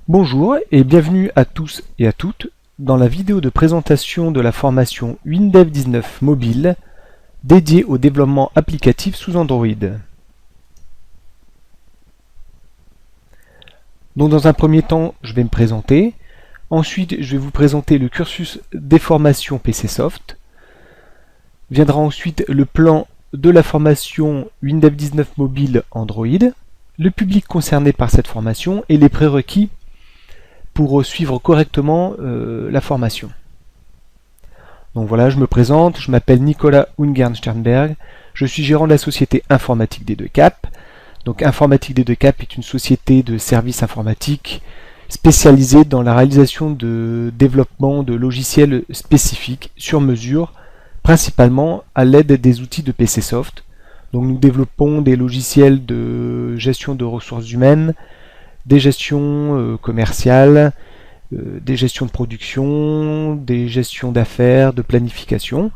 Bonjour et bienvenue à tous et à toutes dans la vidéo de présentation de la formation WinDev 19 Mobile dédiée au développement applicatif sous Android. Donc dans un premier temps, je vais me présenter. Ensuite, je vais vous présenter le cursus des formations PCsoft. Viendra ensuite le plan de la formation WinDev 19 Mobile Android, le public concerné par cette formation et les prérequis pour suivre correctement la formation. Donc voilà, je me présente, je m'appelle Nicolas Ungern-Sternberg, je suis gérant de la société Informatique des Deux Caps. Donc Informatique des Deux Caps est une société de services informatiques spécialisée dans la réalisation de développement de logiciels spécifiques sur mesure, principalement à l'aide des outils de PCsoft. Donc nous développons des logiciels de gestion de ressources humaines, des gestions commerciales, des gestions de production, des gestions d'affaires, de planification.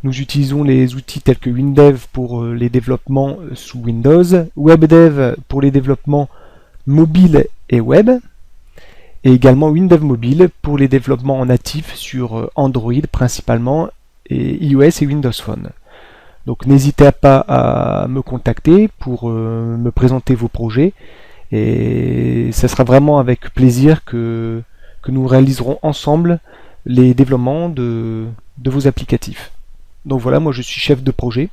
Nous utilisons les outils tels que WinDev pour les développements sous Windows, WebDev pour les développements mobiles et web, et également WinDev Mobile pour les développements en natif sur Android principalement, et iOS et Windows Phone. Donc n'hésitez pas à me contacter pour me présenter vos projets, et ça sera vraiment avec plaisir que nous réaliserons ensemble les développements de vos applicatifs. Donc voilà, moi je suis chef de projet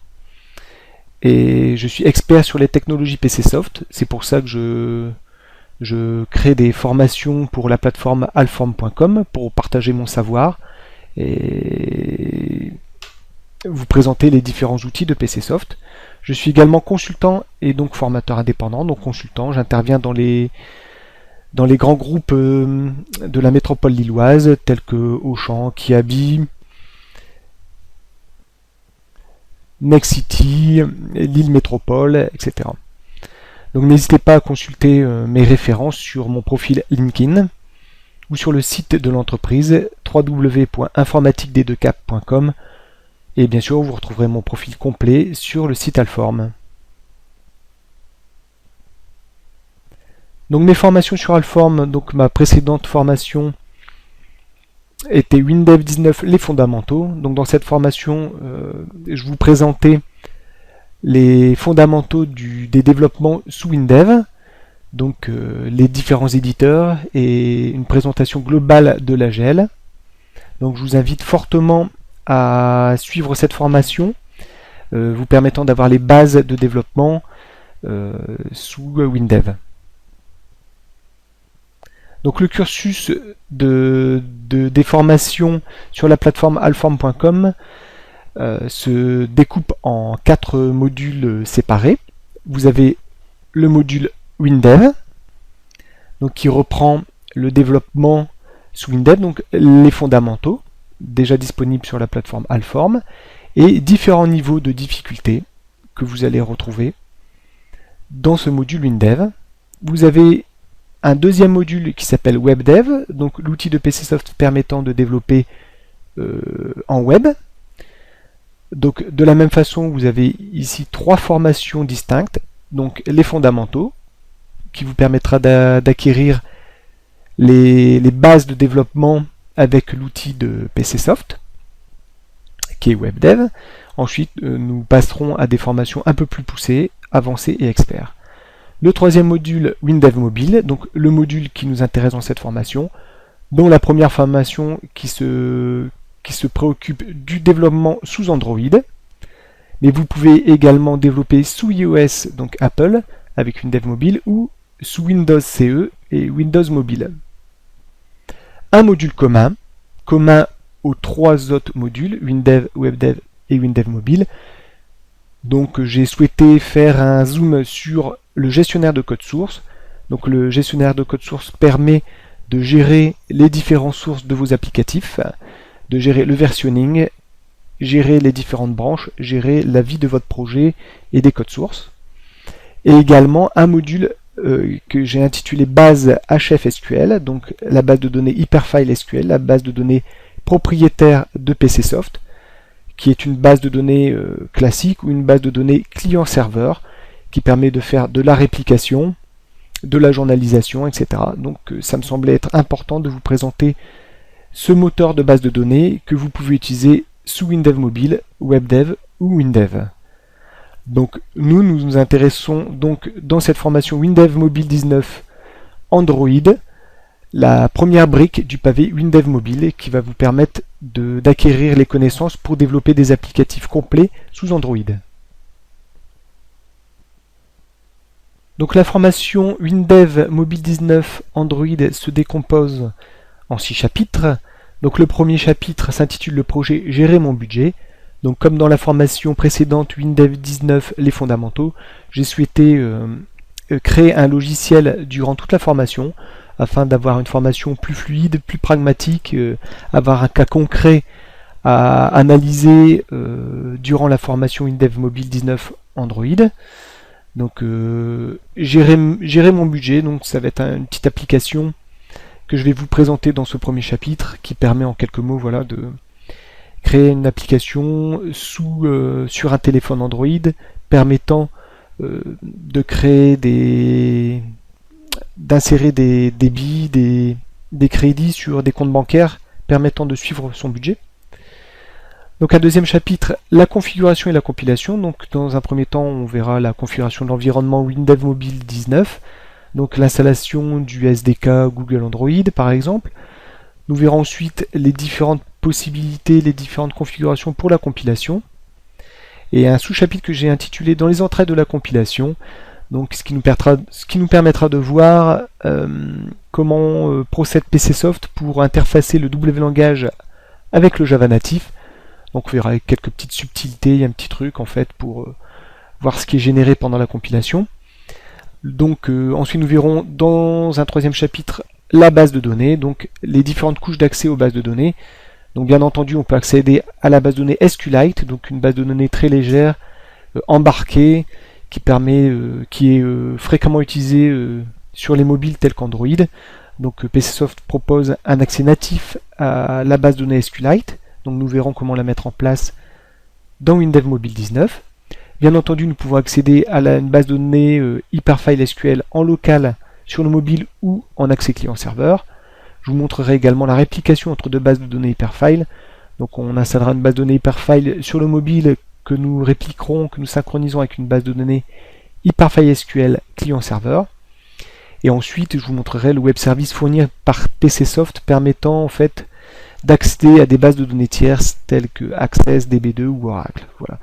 et je suis expert sur les technologies PCsoft. C'est pour ça que je crée des formations pour la plateforme alform.com pour partager mon savoir et vous présenter les différents outils de PCsoft. Je suis également consultant et donc formateur indépendant. Donc consultant, j'interviens dans les grands groupes de la métropole lilloise tels que Auchan, Kiabi, Next City, Lille Métropole, etc. Donc n'hésitez pas à consulter mes références sur mon profil LinkedIn ou sur le site de l'entreprise www.informatiquedesdeuxcaps.com et bien sûr vous retrouverez mon profil complet sur le site Alform. Donc mes formations sur Alform, donc ma précédente formation était WinDev 19 les fondamentaux. Donc dans cette formation, je vous présentais les fondamentaux des développements sous WinDev, donc les différents éditeurs et une présentation globale de l'AGL. Donc je vous invite fortement à suivre cette formation, vous permettant d'avoir les bases de développement sous WinDev. Donc le cursus des formations sur la plateforme alform.com se découpe en 4 modules séparés. Vous avez le module WinDev, donc qui reprend le développement sous WinDev, donc les fondamentaux, déjà disponibles sur la plateforme Alform, et différents niveaux de difficulté que vous allez retrouver dans ce module WinDev. Vous avez un deuxième module qui s'appelle WebDev, donc l'outil de PCsoft permettant de développer en web. Donc de la même façon, vous avez ici 3 formations distinctes, donc les fondamentaux, qui vous permettra d'acquérir les bases de développement avec l'outil de PCsoft, qui est WebDev. Ensuite, nous passerons à des formations un peu plus poussées, avancées et experts. Le troisième module, WinDev Mobile, donc le module qui nous intéresse dans cette formation, dont la première formation qui se préoccupe du développement sous Android, mais vous pouvez également développer sous iOS, donc Apple, avec WinDev Mobile, ou sous Windows CE et Windows Mobile. Un module commun aux 3 autres modules, WinDev, WebDev et WinDev Mobile. Donc j'ai souhaité faire un zoom sur le gestionnaire de code source. Donc le gestionnaire de code source permet de gérer les différentes sources de vos applicatifs, de gérer le versionning, gérer les différentes branches, gérer la vie de votre projet et des codes sources. Et également un module que j'ai intitulé base HFSQL, donc la base de données Hyperfile SQL, la base de données propriétaire de PCsoft, qui est une base de données classique ou une base de données client-serveur qui permet de faire de la réplication de la journalisation, etc. Donc ça me semblait être important de vous présenter ce moteur de base de données que vous pouvez utiliser sous WinDev Mobile, WebDev ou WinDev. Donc nous intéressons donc dans cette formation WinDev Mobile 19 Android, la première brique du pavé WinDev Mobile qui va vous permettre d'acquérir les connaissances pour développer des applicatifs complets sous Android. Donc la formation WinDev Mobile 19 Android se décompose en 6 chapitres. Donc le premier chapitre s'intitule le projet Gérer mon budget. Donc comme dans la formation précédente WinDev 19 les fondamentaux, j'ai souhaité créer un logiciel durant toute la formation afin d'avoir une formation plus fluide, plus pragmatique, avoir un cas concret à analyser durant la formation WinDev Mobile 19 Android. Donc gérer mon budget, donc ça va être une petite application que je vais vous présenter dans ce premier chapitre qui permet en quelques mots de créer une application sur un téléphone Android permettant de créer d'insérer des débits, des crédits sur des comptes bancaires permettant de suivre son budget. Donc un deuxième chapitre, la configuration et la compilation. Donc dans un premier temps, on verra la configuration de l'environnement WinDev Mobile 19, donc l'installation du SDK Google Android par exemple. Nous verrons ensuite les différentes possibilités, les différentes configurations pour la compilation. Et un sous-chapitre que j'ai intitulé dans les entrées de la compilation, donc ce qui nous permettra de voir comment procède PCSoft pour interfacer le WLangage avec le Java natif. Donc on verra quelques petites subtilités, il y a un petit truc en fait pour voir ce qui est généré pendant la compilation. Donc ensuite nous verrons dans un troisième chapitre la base de données, donc les différentes couches d'accès aux bases de données. Donc bien entendu on peut accéder à la base de données SQLite, donc une base de données très légère, embarquée, qui est fréquemment utilisée sur les mobiles tels qu'Android. Donc PCSoft propose un accès natif à la base de données SQLite. Donc nous verrons comment la mettre en place dans WinDev Mobile 19. Bien entendu, nous pouvons accéder à une base de données Hyperfile SQL en local sur le mobile ou en accès client-serveur. Je vous montrerai également la réplication entre deux bases de données Hyperfile. Donc on installera une base de données Hyperfile sur le mobile que nous répliquerons, que nous synchronisons avec une base de données Hyperfile SQL client-serveur. Et ensuite, je vous montrerai le web service fourni par PCSoft permettant en fait d'accéder à des bases de données tierces telles que Access, DB2 ou Oracle. Voilà.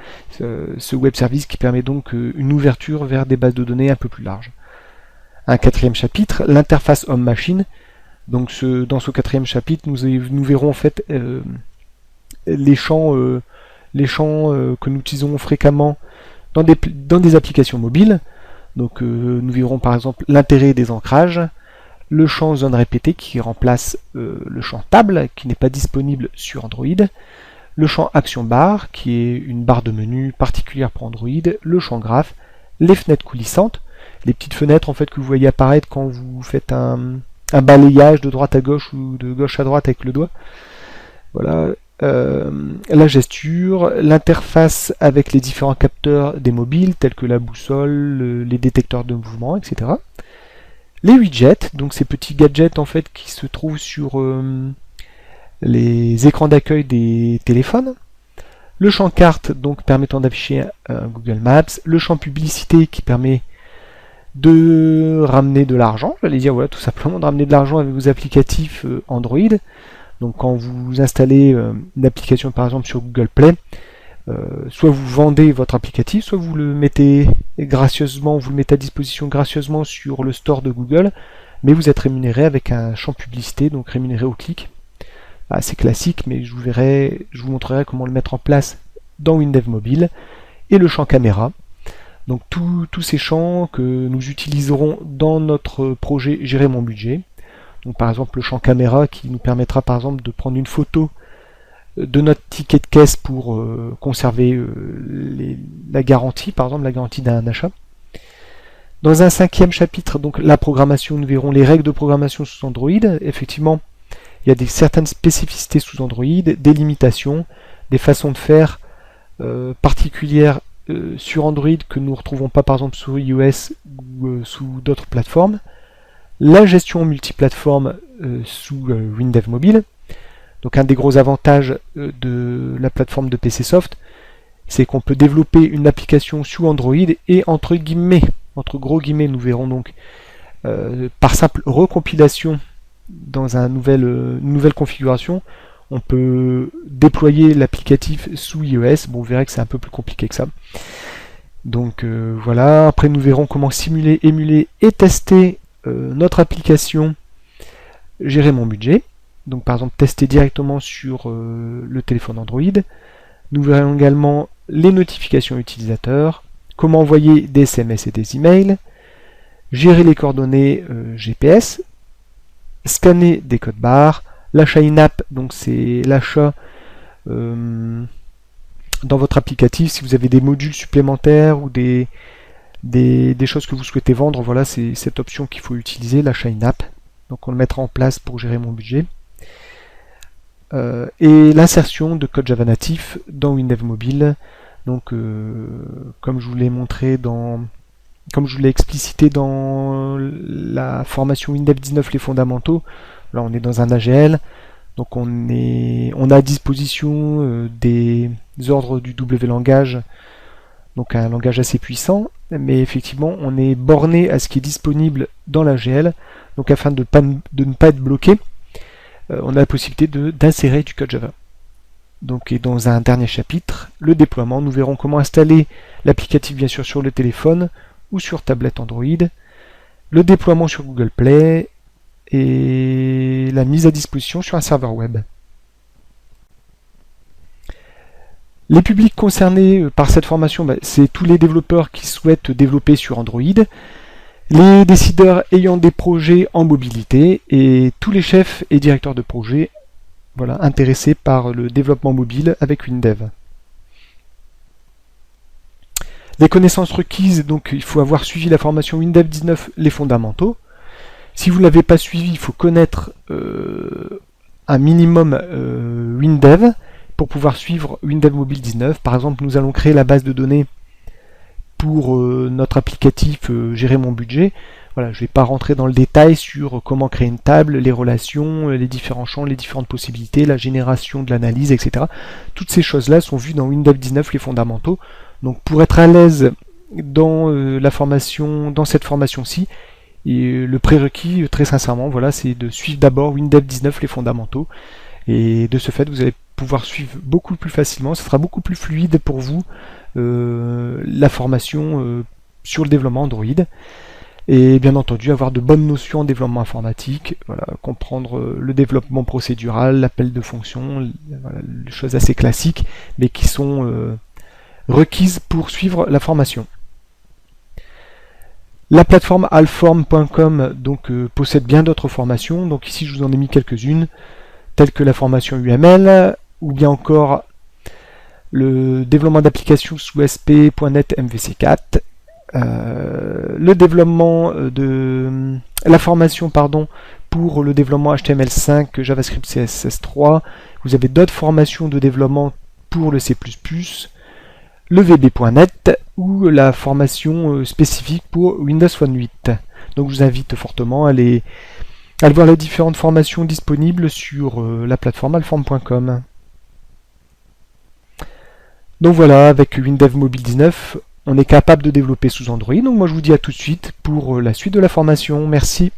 Ce web service qui permet donc une ouverture vers des bases de données un peu plus larges. Un quatrième chapitre, l'interface Home-Machine. Donc dans ce quatrième chapitre, nous verrons en fait les champs que nous utilisons fréquemment dans des applications mobiles. Donc nous verrons par exemple l'intérêt des ancrages, le champ zone répétée qui remplace le champ table qui n'est pas disponible sur Android, le champ action bar qui est une barre de menu particulière pour Android, le champ graphe, les fenêtres coulissantes, les petites fenêtres en fait que vous voyez apparaître quand vous faites un balayage de droite à gauche ou de gauche à droite avec le doigt. Voilà. La gesture, l'interface avec les différents capteurs des mobiles tels que la boussole, les détecteurs de mouvement, etc. Les widgets, donc ces petits gadgets en fait qui se trouvent sur les écrans d'accueil des téléphones. Le champ carte, donc permettant d'afficher Google Maps. Le champ publicité qui permet de ramener de l'argent, j'allais dire voilà tout simplement de ramener de l'argent avec vos applicatifs Android. Donc quand vous installez une application par exemple sur Google Play, soit vous vendez votre applicatif, soit vous le mettez gracieusement, vous le mettez à disposition gracieusement sur le store de Google, mais vous êtes rémunéré avec un champ publicité, donc rémunéré au clic. C'est classique, mais je vous montrerai comment le mettre en place dans WinDev Mobile. Et le champ caméra. Donc tous ces champs que nous utiliserons dans notre projet Gérer mon budget. Donc par exemple le champ caméra qui nous permettra par exemple de prendre une photo de notre ticket de caisse pour conserver la garantie, par exemple la garantie d'un achat. Dans un cinquième chapitre, donc la programmation, nous verrons les règles de programmation sous Android. Effectivement, il y a certaines spécificités sous Android, des limitations, des façons de faire particulières sur Android que nous ne retrouvons pas par exemple sur iOS ou sous d'autres plateformes, la gestion multiplateforme sous WinDev Mobile. Donc un des gros avantages de la plateforme de PC Soft, c'est qu'on peut développer une application sous Android et entre gros guillemets, nous verrons donc par simple recompilation dans une nouvelle configuration, on peut déployer l'applicatif sous iOS. Bon, vous verrez que c'est un peu plus compliqué que ça. Donc voilà, après nous verrons comment simuler, émuler et tester notre application Gérer mon budget. Donc par exemple tester directement sur le téléphone Android. Nous verrons également les notifications utilisateurs, comment envoyer des SMS et des emails, gérer les coordonnées GPS, scanner des codes barres, l'achat in-app, donc c'est l'achat dans votre applicatif, si vous avez des modules supplémentaires ou des choses que vous souhaitez vendre, voilà, c'est cette option qu'il faut utiliser, l'achat in-app. Donc on le mettra en place pour gérer mon budget. Et l'insertion de code Java natif dans WinDev Mobile. Donc comme je vous l'ai montré comme je vous l'ai explicité dans la formation WinDev 19 les fondamentaux, là on est dans un AGL, donc on a à disposition des ordres du W-langage, donc un langage assez puissant, mais effectivement on est borné à ce qui est disponible dans l'AGL, donc afin de ne pas être bloqué, on a la possibilité d'insérer du code Java. Donc, et dans un dernier chapitre, le déploiement, nous verrons comment installer l'applicatif bien sûr sur le téléphone ou sur tablette Android, le déploiement sur Google Play et la mise à disposition sur un serveur web. Les publics concernés par cette formation, c'est tous les développeurs qui souhaitent développer sur Android, les décideurs ayant des projets en mobilité et tous les chefs et directeurs de projet, voilà, intéressés par le développement mobile avec WinDev. Les connaissances requises, donc il faut avoir suivi la formation WinDev 19 les fondamentaux. Si vous ne l'avez pas suivi, il faut connaître un minimum WinDev pour pouvoir suivre WinDev Mobile 19. Par exemple, nous allons créer la base de données pour notre applicatif Gérer mon budget. Voilà, je ne vais pas rentrer dans le détail sur comment créer une table, les relations, les différents champs, les différentes possibilités, la génération de l'analyse, etc. Toutes ces choses-là sont vues dans WinDev 19 les fondamentaux. Donc pour être à l'aise dans dans cette formation-ci, le prérequis, très sincèrement, voilà, c'est de suivre d'abord WinDev 19 les fondamentaux. Et de ce fait, vous allez pouvoir suivre beaucoup plus facilement. Ce sera beaucoup plus fluide pour vous la formation sur le développement Android. Et bien entendu, avoir de bonnes notions en développement informatique, voilà, comprendre le développement procédural, l'appel de fonctions, voilà, des choses assez classiques, mais qui sont requises pour suivre la formation. La plateforme alform.com possède bien d'autres formations, donc ici je vous en ai mis quelques-unes, telles que la formation UML, ou bien encore le développement d'applications sous SP.NET MVC4, le développement la formation pour le développement HTML5, JavaScript, CSS3. Vous avez d'autres formations de développement pour le C++, le VB.NET ou la formation spécifique pour Windows Phone 8. Donc je vous invite fortement à aller voir les différentes formations disponibles sur la plateforme alform.com. Donc voilà, avec WinDev Mobile 19, on est capable de développer sous Android. Donc moi je vous dis à tout de suite pour la suite de la formation. Merci.